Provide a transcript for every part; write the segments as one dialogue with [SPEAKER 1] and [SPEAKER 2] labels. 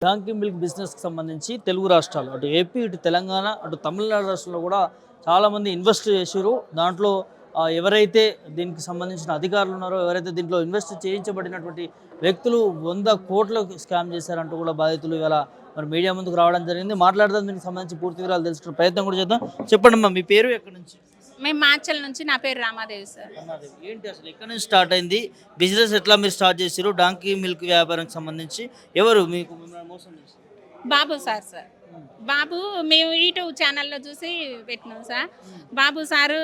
[SPEAKER 1] Donkey milk బిజినెస్కి సంబంధించి తెలుగు రాష్ట్రాలు అటు ఏపీ ఇటు తెలంగాణ అటు తమిళనాడు రాష్ట్రంలో కూడా చాలామంది ఇన్వెస్ట్ చేశారు. దాంట్లో ఎవరైతే దీనికి సంబంధించిన అధికారులు ఉన్నారో, ఎవరైతే దీంట్లో ఇన్వెస్ట్ చేయించబడినటువంటి వ్యక్తులు 100 కోట్లు స్కామ్ చేశారంటూ కూడా బాధితులు ఇవాళ మరి మీడియా ముందుకు రావడం జరిగింది. మాట్లాడదాం, దీనికి సంబంధించి పూర్తి వివరాలు తెలుసుకునే ప్రయత్నం కూడా చేద్దాం. చెప్పండి అమ్మా, మీ పేరు, ఎక్కడి నుంచి?
[SPEAKER 2] మేము మాచల్ నుంచి. నా పేరు రామాదేవి సార్.
[SPEAKER 1] ఏంటి అసలు ఎక్కడి నుంచి స్టార్ట్ అయింది బిజినెస్, ఎట్లా మీరు స్టార్ట్ చేశారు? డాంకీ మిల్క్ వ్యాపారానికి సంబంధించి ఎవరు మీకు మిమ్మల్ని మోసం చేశారు?
[SPEAKER 2] బాబు సార్ బాబు మేము యూట్యూబ్ ఛానల్లో చూసి పెట్టినాం సార్. బాబు సారు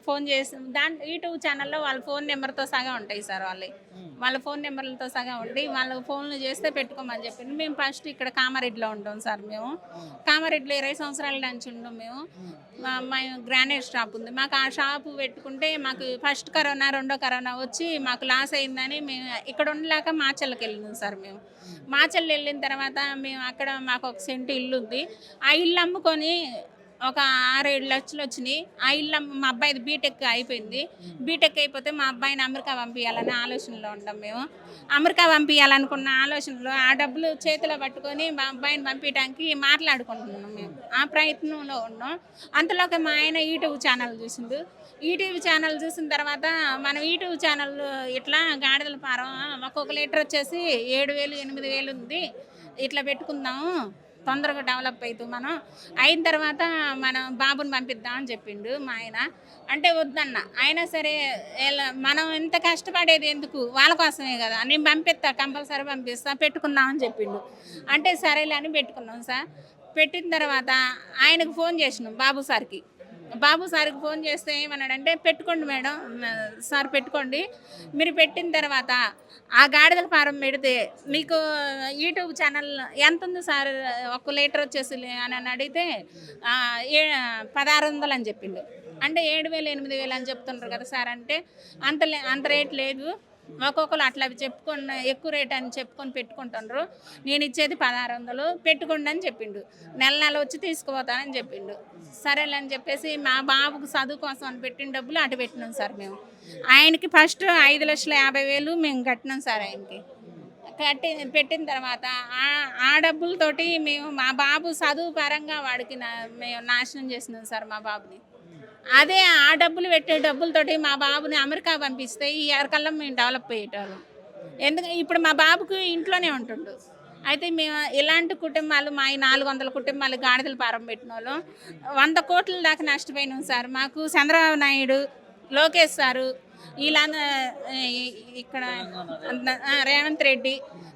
[SPEAKER 2] ఫోన్ చేసి యూట్యూబ్ ఛానల్లో వాళ్ళ ఫోన్ నెంబర్తో సగా ఉంటాయి సార్. వాళ్ళ ఫోన్ నెంబర్లతో సగా ఉండి వాళ్ళ ఫోన్లు చేస్తే పెట్టుకోమని చెప్పింది. మేము ఫస్ట్ ఇక్కడ కామారెడ్డిలో ఉంటాం సార్. మేము కామారెడ్డిలో 20 సంవత్సరాల నుంచి ఉంటాం. మేము గ్రానైట్ షాప్ ఉంది మాకు. ఆ షాపు పెట్టుకుంటే మాకు ఫస్ట్ కరోనా, రెండో కరోనా వచ్చి మాకు లాస్ అయిందని మేము ఇక్కడ ఉండలేక మాచల్కి వెళ్ళినాం సార్. మేము మాచల్ వెళ్ళిన తర్వాత మేము అక్కడ మాకు ఒక సెంటు ఇల్లు ఉంది. ఆ ఇల్లు అమ్ముకొని ఒక 6-7 లక్షలు వచ్చినాయి. ఆ ఇల్లు మా అబ్బాయిది బీటెక్ అయిపోయింది. బీటెక్ అయిపోతే మా అబ్బాయిని అమెరికా పంపించాలనే ఆలోచనలో ఉంటాం. మేము అమెరికా పంపించాలనుకున్న ఆలోచనలో ఆ డబ్బులు చేతిలో పట్టుకొని మా అబ్బాయిని పంపించడానికి మాట్లాడుకుంటున్నాం. మేము ఆ ప్రయత్నంలో ఉన్నాం. అంతలోకి మా ఆయన యూట్యూబ్ ఛానల్ చూసిండు. యూట్యూబ్ ఛానల్ చూసిన తర్వాత మనం యూట్యూబ్ ఛానల్ ఇట్లా గాడిదల పారం ఒక్కొక్క లీటర్ వచ్చేసి 7,000 8,000 ఉంది, ఇట్లా పెట్టుకుందాము, తొందరగా డెవలప్ అవుతాం మనం. అయిన తర్వాత మనం బాబుని పంపిద్దామని చెప్పిండు మా ఆయన. అంటే వద్దన్న అయినా సరే మనం ఎంత కష్టపడేది ఎందుకు, వాళ్ళ కోసమే కదా, నేను పంపిస్తా, కంపల్సరీ పంపిస్తా, పెట్టుకుందామని చెప్పిండు. అంటే సరేలే అని పెట్టుకున్నాం సార్. పెట్టిన తర్వాత ఆయనకు ఫోన్ చేసినాం బాబు సార్కి. బాబు సార్కి ఫోన్ చేస్తే ఏమన్నాడంటే, పెట్టుకోండి మేడం సార్, పెట్టుకోండి. మీరు పెట్టిన తర్వాత ఆ గాడిదల ఫారం పెడితే మీకు యూట్యూబ్ ఛానల్ ఎంత ఉంది సార్, 1 లీటర్ వచ్చేసి అని అడిగితే 1600 అని చెప్పిండు. అంటే 7,000 8,000 అని చెప్తున్నారు కదా సార్. అంటే అంత రేట్ లేదు, ఒక్కొక్కరు అట్లా చెప్పుకొని ఎక్కువ రేట్ అని చెప్పుకొని పెట్టుకుంటున్నారు. నేను ఇచ్చేది 1600, పెట్టుకోండి అని చెప్పిండు. నెల వచ్చి తీసుకుపోతానని చెప్పిండు. సరేలేని చెప్పేసి మా బాబుకు చదువు కోసం అని పెట్టిన డబ్బులు అటు పెట్టినాం సార్. మేము ఆయనకి ఫస్ట్ 5,50,000 మేము కట్టినాం సార్. ఆయనకి పెట్టిన తర్వాత ఆ డబ్బులతోటి మేము మా బాబు చదువు పరంగా వాడికి మేము నాశనం చేసినాం సార్ మా బాబుని. అదే ఆ డబ్బులు పెట్టే డబ్బులతోటి మా బాబుని అమెరికా పంపిస్తే ఈ ఎరకల్లా మేము డెవలప్ అయ్యేటారు. ఎందుకంటే ఇప్పుడు మా బాబుకు ఇంట్లోనే ఉంటుండు. అయితే మేము ఇలాంటి కుటుంబాలు, మా 400 కుటుంబాలు గాడిదలు పారం పెట్టిన వాళ్ళు 100 కోట్ల దాకా నష్టపోయినాం సార్. మాకు చంద్రబాబు నాయుడు, లోకేష్ సారు, ఇలా ఇక్కడ రేవంత్ రెడ్డి,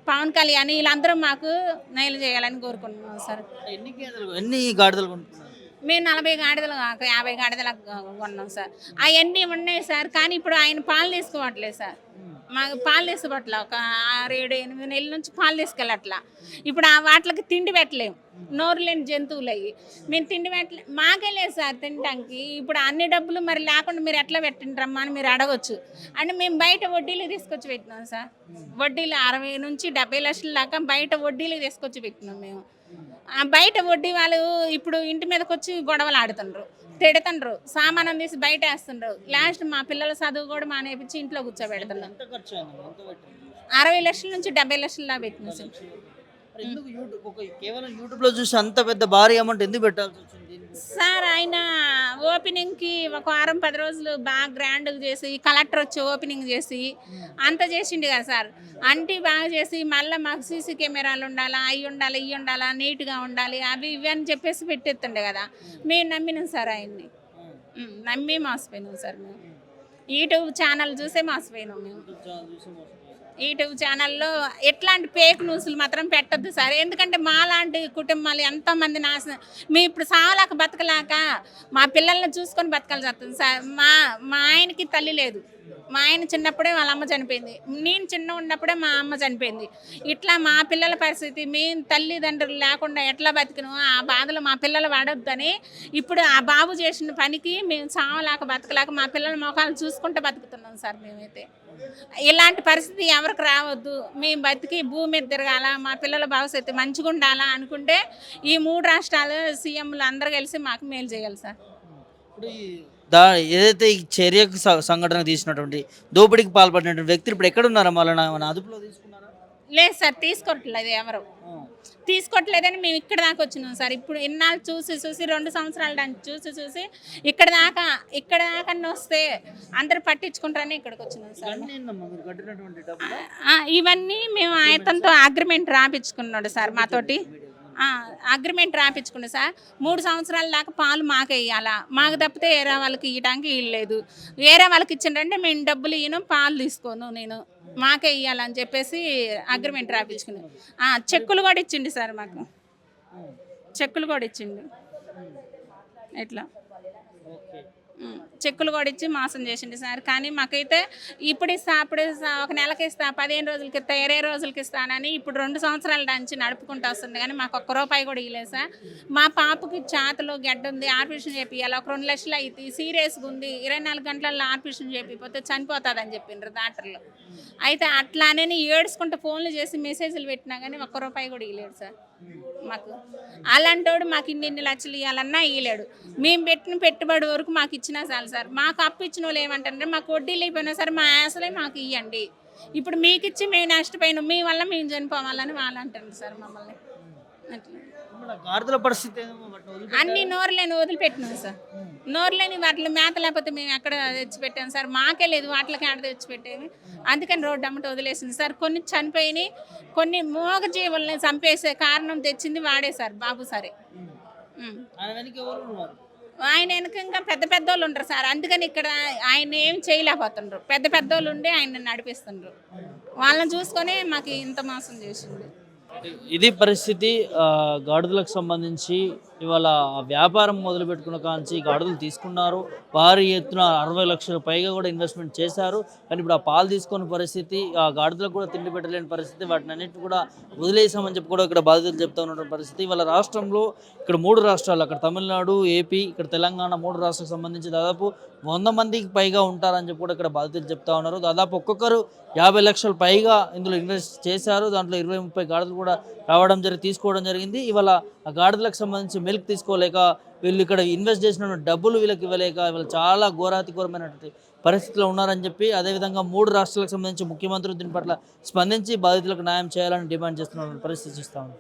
[SPEAKER 2] పవన్ కళ్యాణ్ వీళ్ళందరూ మాకు నయలు చేయాలని కోరుకుంటున్నాం సార్.
[SPEAKER 1] ఎన్ని గాడిదలు కొనుక్కున్నారు?
[SPEAKER 2] మేము 40 గాడిదలు 50 గాడిదలు కొన్నాం సార్. అవన్నీ ఉన్నాయి సార్. కానీ ఇప్పుడు ఆయన పాలు తీసుకోవట్లేదు సార్. మాకు పాలు తీసుకోవట్లే. ఒక 6-7-8 నెలల నుంచి పాలు తీసుకెళ్ళట్లా. ఇప్పుడు ఆ వాటికి తిండి పెట్టలేము, నోరు లేని జంతువులు అయ్యి. మేము తిండి పెట్టలే, మాకే లేదు సార్ తినడానికి. ఇప్పుడు అన్ని డబ్బులు మరి లేకుండా మీరు ఎట్లా పెట్టిండ్రమ్మా అని మీరు అడగొచ్చు. అంటే మేము బయట వడ్డీలు తీసుకొచ్చి పెట్టినాం సార్. వడ్డీలు 60 నుంచి 70 లక్షల దాకా బయట వడ్డీలు తీసుకొచ్చి పెట్టినాం మేము. బయట వడ్డీ వాళ్ళు ఇప్పుడు ఇంటి మీదకి వచ్చి గొడవలు ఆడుతుండ్రు, తిడుతుండ్రు, సామానం తీసి బయట వేస్తుండ్రు. లాస్ట్ మా పిల్లల చదువు కూడా మానేపించి ఇంట్లో కూర్చోబెడుతున్నాం. 60 లక్షల నుంచి 70 లక్షల దాకా పెట్టినాం సార్.
[SPEAKER 1] కేవలం యూట్యూబ్లో చూసి అంత పెద్ద భారీ అమౌంట్ ఎందుకు పెట్టాల్సి వచ్చింది
[SPEAKER 2] సార్? ఆయన ఓపెనింగ్కి ఒక 10 రోజులు బాగా గ్రాండ్గా చేసి, కలెక్టర్ వచ్చి ఓపెనింగ్ చేసి అంత చేసిండు కదా సార్. అంటే బాగా చేసి మళ్ళీ మాకు సీసీ కెమెరాలు ఉండాలా, అవి ఉండాలి, ఇవి ఉండాలా, నీట్గా ఉండాలి, అవి ఇవి అని చెప్పేసి పెట్టేస్తుండే కదా. మేము నమ్మినాం సార్ ఆయన్ని. నమ్మి మోసపోయినాం సార్. మేము యూట్యూబ్ ఛానల్ చూసే మోసపోయినాం. మేము యూట్యూబ్ ఛానల్లో ఎట్లాంటి ఫేక్ న్యూస్లు మాత్రం పెట్టద్దు సార్. ఎందుకంటే మా లాంటి కుటుంబాలు ఎంతోమంది నాశనం. మేము ఇప్పుడు సావలేక బతకలేక మా పిల్లల్ని చూసుకొని బతకాల్సి వస్తుంది సార్. మా ఆయనకి తల్లి లేదు. మా ఆయన చిన్నప్పుడే వాళ్ళ అమ్మ చనిపోయింది. నేను చిన్న ఉన్నప్పుడే మా అమ్మ చనిపోయింది. ఇట్లా మా పిల్లల పరిస్థితి, మేము తల్లిదండ్రులు లేకుండా ఎట్లా బతికినామో ఆ బాధలు మా పిల్లలు పడొద్దని ఇప్పుడు ఆ బాబు చేసిన పనికి మేము చావలేక బతకలేక మా పిల్లల మొఖాలు చూసుకుంటూ బతుకుతున్నాం సార్. మేమైతే ఇలాంటి పరిస్థితి ఎవరికి రావద్దు, మేము బతికి భూమి మీద తిరగాల, మా పిల్లల భవిష్యత్తు మంచిగా ఉండాలా అనుకుంటే ఈ 3 రాష్ట్రాలు సీఎంలు అందరూ కలిసి మాకు మేలు చేయాలి సార్.
[SPEAKER 1] ఏదైతే ఈ చర్యకు సంఘటన తీసినటువంటి దోపిడీకి పాల్పడినటువంటి వ్యక్తులు ఇప్పుడు ఎక్కడ ఉన్నారా? మన అదుపులో తీసుకున్నారా?
[SPEAKER 2] లేదు సార్, తీసుకోవట్లేదు ఎవరు. తీసుకోవట్లేదని మేము ఇక్కడ దాకా వచ్చినాం సార్. ఇప్పుడు ఇన్నాళ్ళు చూసి 2 సంవత్సరాలు దాన్ని చూసి ఇక్కడ దాకా వస్తే అందరు పట్టించుకుంటారని ఇక్కడికి వచ్చినాం సార్.
[SPEAKER 1] ఇవన్నీ ఏందమ్మా మీరు కట్టినటువంటి డబ్బులు?
[SPEAKER 2] ఇవన్నీ మేము ఆయనతో అగ్రిమెంట్ రాపించుకున్నాడు సార్ మాతోటి. అగ్రిమెంట్ రాపించుకున్నాడు సార్. 3 సంవత్సరాల దాకా పాలు మాకే ఇవ్వాలా, మాకు తప్పితే వేరే వాళ్ళకి ఇవ్వడానికి ఇవ్వలేదు. వేరే వాళ్ళకి ఇచ్చిండంటే మేము డబ్బులు ఇవ్వను, పాలు తీసుకోను, నేను మాకే ఇవ్వాలని చెప్పేసి అగ్రిమెంట్ రాపించుకున్నాను. చెక్కులు కూడా ఇచ్చిండు సార్ మాకు, చెక్కులు కూడా ఇచ్చిండు. ఎట్లా చెక్కులు కూడా ఇచ్చి మోసం చేసిండు సార్. కానీ మాకైతే ఇప్పుడు ఇస్తా, ఒక నెలకి ఇస్తా, 15 రోజులకి ఇస్తా, 20 రోజులకి ఇస్తానని ఇప్పుడు 2 సంవత్సరాల నుంచి నడుపుకుంటూ వస్తుంది. కానీ మాకు 1 రూపాయి కూడా ఇవ్వలేదు సార్. మా పాపకి చేతలో గడ్డ ఉంది, ఆపరేషన్ చేపియాలి, ఒక 2 లక్షలు అయితే సీరియస్గా ఉంది, 24 గంటలలో ఆపరేషన్ చేపిపోతే చనిపోతుందని చెప్పిండ్రు డాక్టర్లు. అయితే అట్లానే ఏడ్చుకుంటూ ఫోన్లు చేసి మెసేజ్లు పెట్టినా కానీ 1 రూపాయి కూడా ఇవ్వలేడు సార్ మాకు. అలాంటోడు మాకు ఇన్ని లక్షలు ఇవ్వాలన్నా ఇవ్వలేడు. మేము పెట్టిన పెట్టుబడి వరకు మాకు ఇచ్చినా చాలు సార్. మాకు అప్పు ఇచ్చిన వాళ్ళు ఏమంటారంటే మాకు వడ్డీలు అయిపోయినా సరే మా ఆశలే మాకు ఇవ్వండి, ఇప్పుడు మీకు ఇచ్చి మేము నష్టపోయినాం, మీ వల్ల మేము చనిపోవాలని వాళ్ళు అంటారు సార్ మమ్మల్ని. అట్లా
[SPEAKER 1] గాడిదల పరిస్థితి
[SPEAKER 2] అన్ని నోరులేని వదిలిపెట్టినాం సార్. నోరులేని వాటిని మేత లేకపోతే మేము ఎక్కడ తెచ్చిపెట్టాం సార్. మాకే లేదు, వాటికి ఆడ తెచ్చిపెట్టేవి. అందుకని రోడ్డు అమ్మట వదిలేసింది సార్. కొన్ని చనిపోయినాయి, కొన్ని మూగ జీవుల్ని చంపేసే కారణం తెచ్చింది వాడే సార్, బాబు సరే. ఆయన వెనక ఇంకా పెద్ద వాళ్ళు ఉంటారు సార్. అందుకని ఇక్కడ ఆయన ఏం చేయలేకపోతుండ్రు, పెద్ద వాళ్ళు ఉండి ఆయన నడిపిస్తుండ్రు. వాళ్ళని చూసుకొని మాకు ఇంత మోసం చేసింది.
[SPEAKER 1] ఇది పరిస్థితి. గాడిదలకు సంబంధించి ఇవాళ వ్యాపారం మొదలు పెట్టుకున్న కాంచి గాడిదలు తీసుకున్నారు, భారీ ఎత్తున 60 లక్షల పైగా కూడా ఇన్వెస్ట్మెంట్ చేశారు. కానీ ఇప్పుడు ఆ పాలు తీసుకున్న పరిస్థితి, ఆ గాడిదలకు కూడా తిండి పెట్టలేని పరిస్థితి, వాటిని అన్నింటిని కూడా వదిలేసామని చెప్పి కూడా ఇక్కడ బాధితులు చెప్తా ఉన్న పరిస్థితి. ఇవాళ రాష్ట్రంలో ఇక్కడ 3 రాష్ట్రాలు, అక్కడ తమిళనాడు, ఏపీ, ఇక్కడ తెలంగాణ, 3 రాష్ట్రాలకు సంబంధించి దాదాపు 100 మందికి పైగా ఉంటారని చెప్పి కూడా ఇక్కడ బాధితులు చెప్తా ఉన్నారు. దాదాపు ఒక్కొక్కరు 50 లక్షల పైగా ఇందులో ఇన్వెస్ట్ చేశారు. దాంట్లో 20-30 గాడిదలు కూడా తీసుకోవడం జరిగింది. ఇవాళ ఆ గాడిదలకు సంబంధించి మిల్క్ తీసుకోలేక, వీళ్ళు ఇక్కడ ఇన్వెస్ట్ చేసిన డబ్బులు వీళ్ళకి ఇవ్వలేక ఇవాళ చాలా ఘోరాతిఘోరమైనటువంటి పరిస్థితిలో ఉన్నారని చెప్పి, అదేవిధంగా 3 రాష్ట్రాలకు సంబంధించి ముఖ్యమంత్రులు దీని పట్ల స్పందించి బాధితులకు న్యాయం చేయాలని డిమాండ్ చేస్తున్న పరిస్థితి చూస్తా ఉంది.